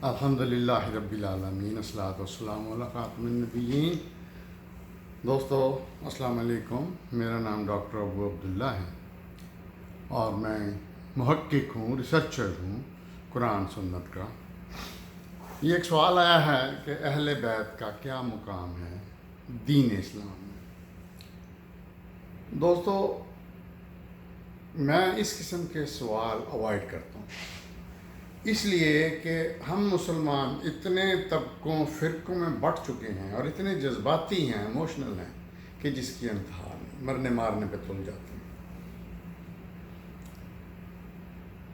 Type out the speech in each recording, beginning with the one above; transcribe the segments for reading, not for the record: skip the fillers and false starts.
الحمدللہ رب العالمین الصلاۃ والسلام علی خاتم النبیین۔ دوستو السلام علیکم، میرا نام ڈاکٹر ابو عبداللہ ہے اور میں محقق ہوں، ریسرچر ہوں قرآن سنت کا۔ یہ ایک سوال آیا ہے کہ اہل بیت کا کیا مقام ہے دین اسلام میں۔ دوستو میں اس قسم کے سوال اوائڈ کرتا ہوں، اس لیے کہ ہم مسلمان اتنے طبقوں فرقوں میں بٹ چکے ہیں اور اتنے جذباتی ہیں، ایموشنل ہیں کہ جس کی انتہا نہیں، مرنے مارنے پہ تل جاتے ہیں۔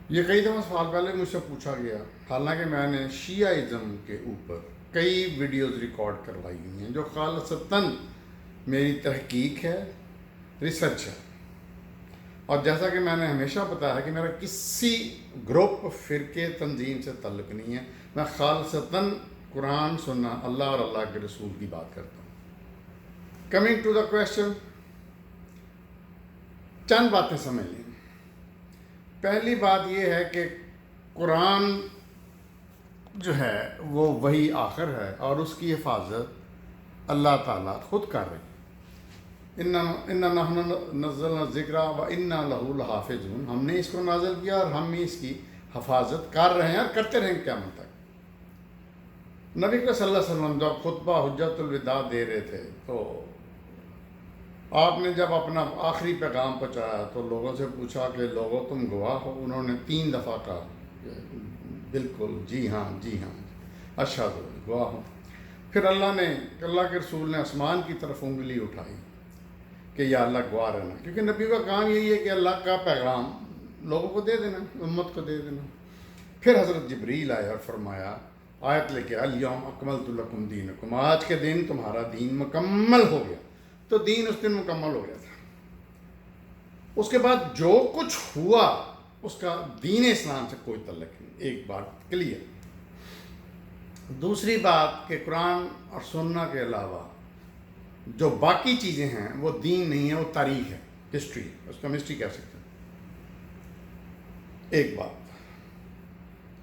یہ کئی دفعہ سوال پہلے مجھ سے پوچھا گیا، حالانکہ میں نے شیعہ کے اوپر کئی ویڈیوز ریکارڈ کروائی ہوئی ہیں جو خالصتاً میری تحقیق ہے، ریسرچ ہے، اور جیسا کہ میں نے ہمیشہ بتایا ہے کہ میرا کسی گروپ، فرقے، تنظیم سے تعلق نہیں ہے، میں خالصتاً قرآن سننا، اللہ اور اللہ کے رسول کی بات کرتا ہوں۔ کمنگ ٹو دا کویشچن، چند باتیں سمجھ لیں۔ پہلی بات یہ ہے کہ قرآن جو ہے وہ وحی آخر ہے اور اس کی حفاظت اللہ تعالیٰ خود کر رہے ہیں۔ اِنَّا نَحْنُ نَزَّلْنَا الذِّكْرَ وَإِنَّا لَهُ لَحَافِظُونَ، ہم نے اس کو نازل کیا اور ہم ہی اس کی حفاظت کر رہے ہیں اور کرتے رہیں گے قیامت تک۔ نبی صلی اللہ علیہ وسلم جب خطبہ حجۃ الوداع دے رہے تھے تو آپ نے جب اپنا آخری پیغام پہنچایا تو لوگوں سے پوچھا کہ لوگوں تم گواہ ہو؟ انہوں نے 3 دفعہ کہا بالکل، جی ہاں، جی ہاں، اشہد، گواہ ہوں۔ پھر اللہ کے رسول نے آسمان کی طرف انگلی اٹھائی کہ یا اللہ گواہ رہنا، کیونکہ نبی کا کام یہی ہے کہ اللہ کا پیغام لوگوں کو دے دینا، امت کو دے دینا۔ پھر حضرت جبریل آئے اور فرمایا، آیت لے کے، الیوم اکملت لکم دینکم، آج کے دن تمہارا دین مکمل ہو گیا۔ تو دین اس دن مکمل ہو گیا تھا۔ اس کے بعد جو کچھ ہوا اس کا دین اسلام سے کوئی تعلق نہیں، ایک بات کلیئر۔ دوسری بات کہ قرآن اور سننا کے علاوہ جو باقی چیزیں ہیں وہ دین نہیں ہے، وہ تاریخ ہے، ہسٹری ہے، اس کو ہم ہسٹری کہہ سکتے ہیں۔ ایک بات۔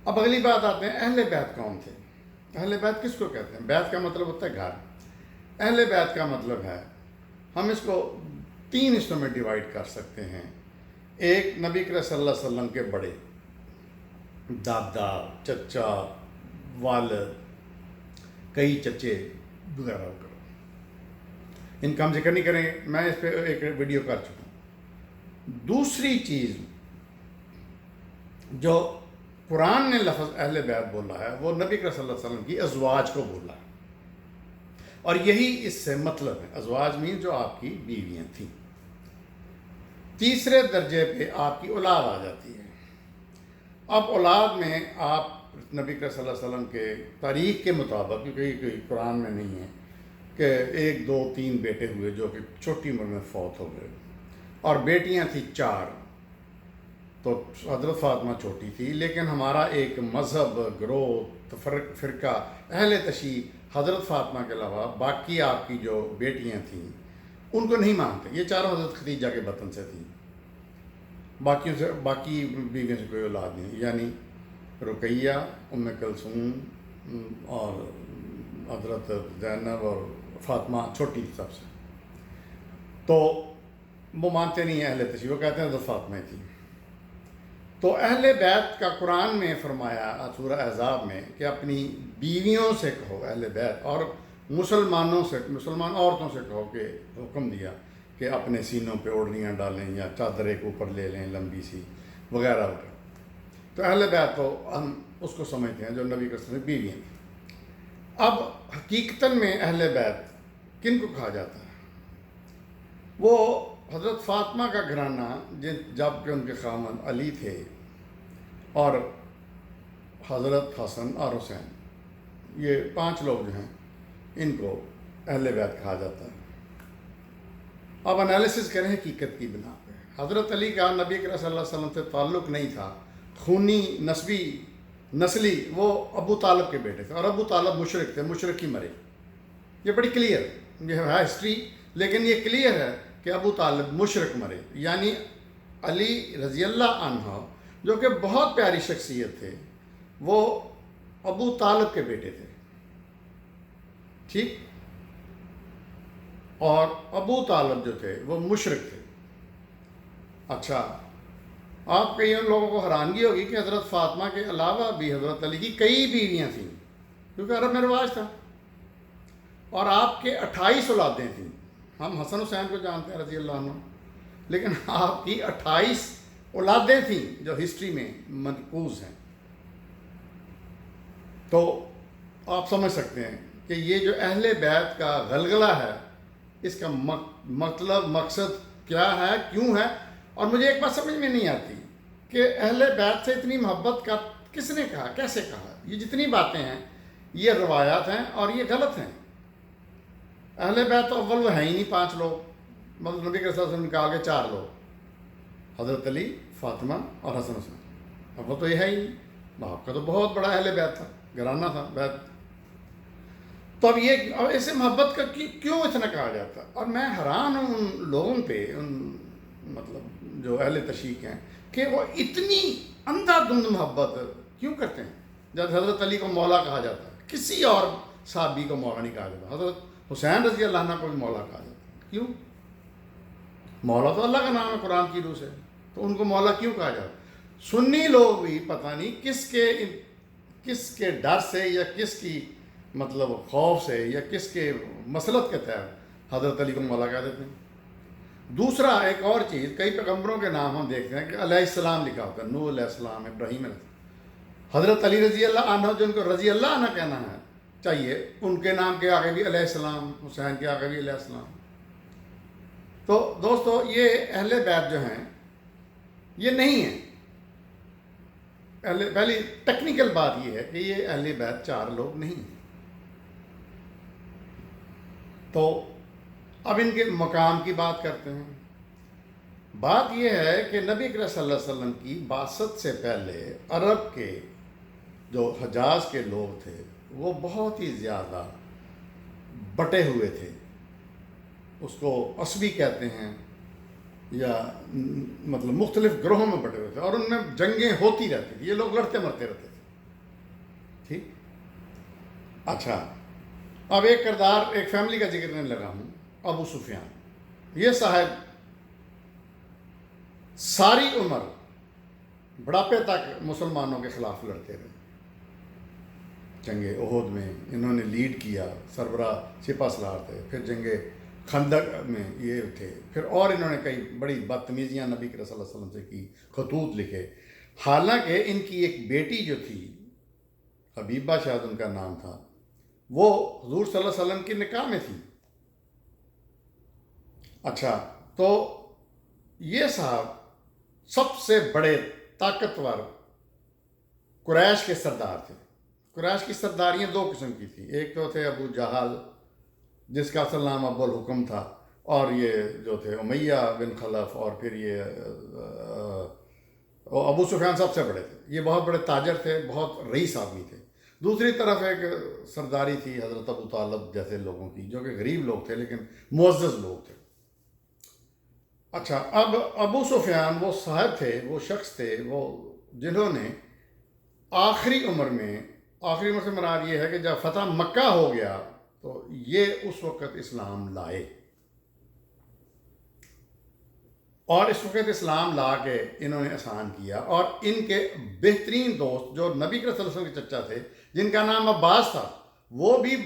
اب اگلی بات آتے ہیں، اہل بیت کون تھے؟ اہل بیت کس کو کہتے ہیں؟ بیت کا مطلب ہوتا ہے گھر۔ اہل بیت کا مطلب ہے، ہم اس کو 3 حصوں میں ڈیوائڈ کر سکتے ہیں۔ ایک، نبی کریم صلی اللہ علیہ وسلم کے بڑے، دادا، چچا، والد، کئی چچے وغیرہ وغیرہ، ان کا ہم ذکر نہیں کریں گے، میں اس پہ ایک ویڈیو کر چکا ہوں۔ دوسری چیز جو قرآن نے لفظ اہل بیت بولا ہے وہ نبی کریم صلی اللہ علیہ وسلم کی ازواج کو بولا ہے، اور یہی اس سے مطلب ہے، ازواج میں جو آپ کی بیویاں تھیں۔ تیسرے درجے پہ آپ کی اولاد آ جاتی ہے۔ اب اولاد میں آپ نبی کریم صلی اللہ علیہ وسلم کے تاریخ کے مطابق، کیونکہ قرآن میں نہیں ہے، کہ 1، 2، 3 بیٹے ہوئے جو کہ چھوٹی عمر میں فوت ہو گئے، اور بیٹیاں تھیں 4۔ تو حضرت فاطمہ چھوٹی تھی، لیکن ہمارا ایک مذہب، گروہ، فرقہ، اہل تشیع حضرت فاطمہ کے علاوہ باقی آپ کی جو بیٹیاں تھیں ان کو نہیں مانتے۔ یہ چاروں حضرت خدیجہ کے بطن سے تھیں، باقی بیویوں سے کوئی اولاد نہیں، یعنی رقیہ، ام کلثوم اور حضرت زینب اور فاطمہ چھوٹی سب سے، تو وہ مانتے نہیں ہیں اہل تشیع، وہ کہتے ہیں حضرت فاطمہ تھی۔ تو اہل بیت کا قرآن میں فرمایا سورہ احزاب میں کہ اپنی بیویوں سے کہو اہل بیت، اور مسلمان عورتوں سے کہو، کہ حکم دیا کہ اپنے سینوں پہ اوڑھنیاں ڈالیں یا چادر ایک اوپر لے لیں لمبی سی وغیرہ وغیرہ۔ تو اہل بیت تو ہم اس کو سمجھتے ہیں جو نبی کے ساتھ بیویاں تھیں۔ اب حقیقتاً میں اہل بیت کن کو کہا جاتا ہے؟ وہ حضرت فاطمہ کا گھرانہ، جب کہ ان کے خاوند علی تھے، اور حضرت حسن اور حسین، یہ 5 لوگ جو ہیں ان کو اہل بیت کہا جاتا ہے۔ اب انالیسس کریں حقیقت کی بنا پہ۔ حضرت علی کا نبی کریم صلی اللہ علیہ وسلم سے تعلق نہیں تھا، خونی، نسلی وہ ابو طالب کے بیٹے تھے، اور ابو طالب مشرک تھے، مشرک ہی مرے۔ یہ بڑی کلیئر، یہ ہے ہسٹری، لیکن یہ کلیئر ہے کہ ابو طالب مشرک مرے، یعنی علی رضی اللہ عنہ جو کہ بہت پیاری شخصیت تھے، وہ ابو طالب کے بیٹے تھے، ٹھیک، اور ابو طالب جو تھے وہ مشرک تھے۔ اچھا، آپ کئی ان لوگوں کو حیرانگی ہوگی کہ حضرت فاطمہ کے علاوہ بھی حضرت علی کی کئی بیویاں تھیں، کیونکہ عرب میں رواج تھا، اور آپ کے 28 اولادیں تھیں۔ ہم حسن حسین کو جانتے ہیں رضی اللہ عنہ، لیکن آپ کی 28 اولادیں تھیں جو ہسٹری میں منقوز ہیں۔ تو آپ سمجھ سکتے ہیں کہ یہ جو اہل بیت کا غلغلہ ہے، اس کا مطلب مقصد کیا ہے، کیوں ہے، اور مجھے ایک بات سمجھ میں نہیں آتی کہ اہل بیت سے اتنی محبت کا کس نے کہا، کیسے کہا؟ یہ جتنی باتیں ہیں یہ روایات ہیں اور یہ غلط ہیں۔ اہل بیت تو اول وہ ہیں ہی نہیں 5 لوگ، مطلب نبی کے صلی نکال کے 4 لوگ، حضرت علی، فاطمہ اور حسن حسین، اب وہ تو یہ ہے ہی نہیں۔ آپ کا تو بہت بڑا اہل بیت تھا، گھرانہ تھا بیت۔ تو اب اسے محبت کا کیوں اتنا کہا جاتا؟ اور میں حیران ہوں ان لوگوں پہ، ان مطلب جو اہل تشیع ہیں، کہ وہ اتنی اندھا دھند محبت کیوں کرتے ہیں؟ جب حضرت علی کو مولا کہا جاتا ہے، کسی اور صحابی کو مولا نہیں کہا جاتا، حضرت حسین رضی اللہ عنہ کو بھی مولا کہا جاتا ہے، کیوں؟ مولا تو اللہ کا نام ہے قرآن کی روح سے، تو ان کو مولا کیوں کہا جاتا ہے؟ سنی لوگ بھی پتہ نہیں کس کے ڈر سے یا کس کی مطلب خوف سے یا کس کے مسلط کے تحت حضرت علی کو مولا کہہ دیتے ہیں۔ دوسرا ایک اور چیز، کئی پیغمبروں کے نام ہم دیکھتے ہیں کہ علیہ السلام لکھا ہوتا ہے، نوح علیہ السلام، ابراہیم علیہ السلام۔ حضرت علی رضی اللہ عنہ، جو ان کو رضی اللہ عنہ کہنا ہے چاہیے، ان کے نام کے آگے بھی علیہ السلام، حسین کے آگے بھی علیہ السلام۔ تو دوستو، یہ اہل بیت جو ہیں یہ نہیں ہیں۔ پہلی ٹیکنیکل بات یہ ہے کہ یہ اہل بیت 4 لوگ نہیں ہیں۔ تو اب ان کے مقام کی بات کرتے ہیں۔ بات یہ ہے کہ نبی کریم صلی اللہ علیہ وسلم کی بعثت سے پہلے عرب کے جو حجاز کے لوگ تھے وہ بہت ہی زیادہ بٹے ہوئے تھے، اس کو عصبی کہتے ہیں، یا مطلب مختلف گروہوں میں بٹے ہوئے تھے، اور ان میں جنگیں ہوتی رہتی تھیں، یہ لوگ لڑتے مرتے رہتے تھے، ٹھیک۔ اچھا، اب ایک کردار، ایک فیملی کا ذکر کرنے لگا ہوں، ابو سفیان۔ یہ صاحب ساری عمر بڑھاپے تک مسلمانوں کے خلاف لڑتے رہے۔ جنگ احد میں انہوں نے لیڈ کیا، سربراہ سپہ سالار تھے، پھر جنگ خندق میں یہ تھے، پھر اور انہوں نے کئی بڑی بدتمیزیاں نبی کریم صلی اللہ علیہ وسلم سے کی، خطوط لکھے۔ حالانکہ ان کی ایک بیٹی جو تھی، حبیبہ شاید ان کا نام تھا، وہ حضور صلی اللہ علیہ وسلم کی نکاح میں تھی۔ اچھا، تو یہ صاحب سب سے بڑے طاقتور قریش کے سردار تھے۔ قریش کی سرداریاں 2 قسم کی تھیں، ایک تو تھے ابو جہل، جس کا اصل نام ابو الحکم تھا، اور یہ جو تھے امیہ بن خلف، اور پھر یہ ابو سفیان سب سے بڑے تھے، یہ بہت بڑے تاجر تھے، بہت رئیس آدمی تھے۔ دوسری طرف ایک سرداری تھی حضرت ابو طالب جیسے لوگوں کی، جو کہ غریب لوگ تھے لیکن معزز لوگ تھے۔ اچھا، اب ابو سفیان وہ صاحب تھے، وہ شخص تھے، وہ جنہوں نے آخری عمر سے مراد یہ ہے کہ جب فتح مکہ ہو گیا تو یہ اس وقت اسلام لائے، اور اس وقت اسلام لا کے انہوں نے احسان کیا۔ اور ان کے بہترین دوست جو نبی کریم صلی اللہ علیہ وسلم کے چچا تھے، جن کا نام عباس تھا، وہ بھی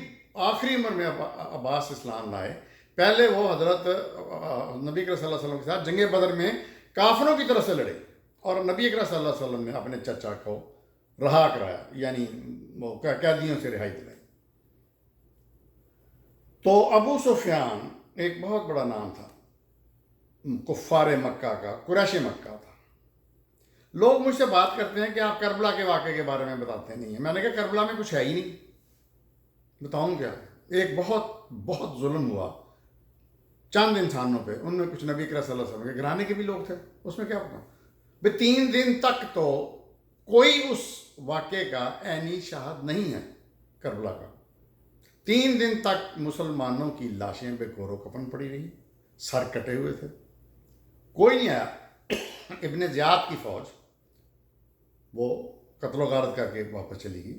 آخری عمر میں عباس اسلام لائے۔ پہلے وہ حضرت نبی کریم صلی اللہ علیہ وسلم کے ساتھ جنگ بدر میں کافروں کی طرف سے لڑے، اور نبی کریم صلی اللہ علیہ وسلم نے اپنے چچا کو رہا کرایا، یعنی وہ قیدیوں سے رہائی دلائی۔ تو ابو سفیان ایک بہت بڑا نام تھا کفار مکہ کا، قریش مکہ تھا۔ لوگ مجھ سے بات کرتے ہیں کہ آپ کربلا کے واقعے کے بارے میں بتاتے نہیں ہیں۔ میں نے کہا کربلا میں کچھ ہے ہی نہیں، بتاؤں کیا؟ ایک بہت بہت ظلم ہوا چند انسانوں پہ، ان میں کچھ نبی کریم صلی اللہ علیہ وسلم کے گھرانے کے بھی لوگ تھے، اس میں کیا بتاؤں بھائی؟ 3 دن تک تو کوئی اس واقعے کا عینی شاہد نہیں ہے کربلا کا۔ 3 دن تک مسلمانوں کی لاشیں بے گور و کفن پڑی رہی، سر کٹے ہوئے تھے، کوئی نہیں آیا۔ ابن زیاد کی فوج وہ قتل و غارت کر کے واپس چلی گئی،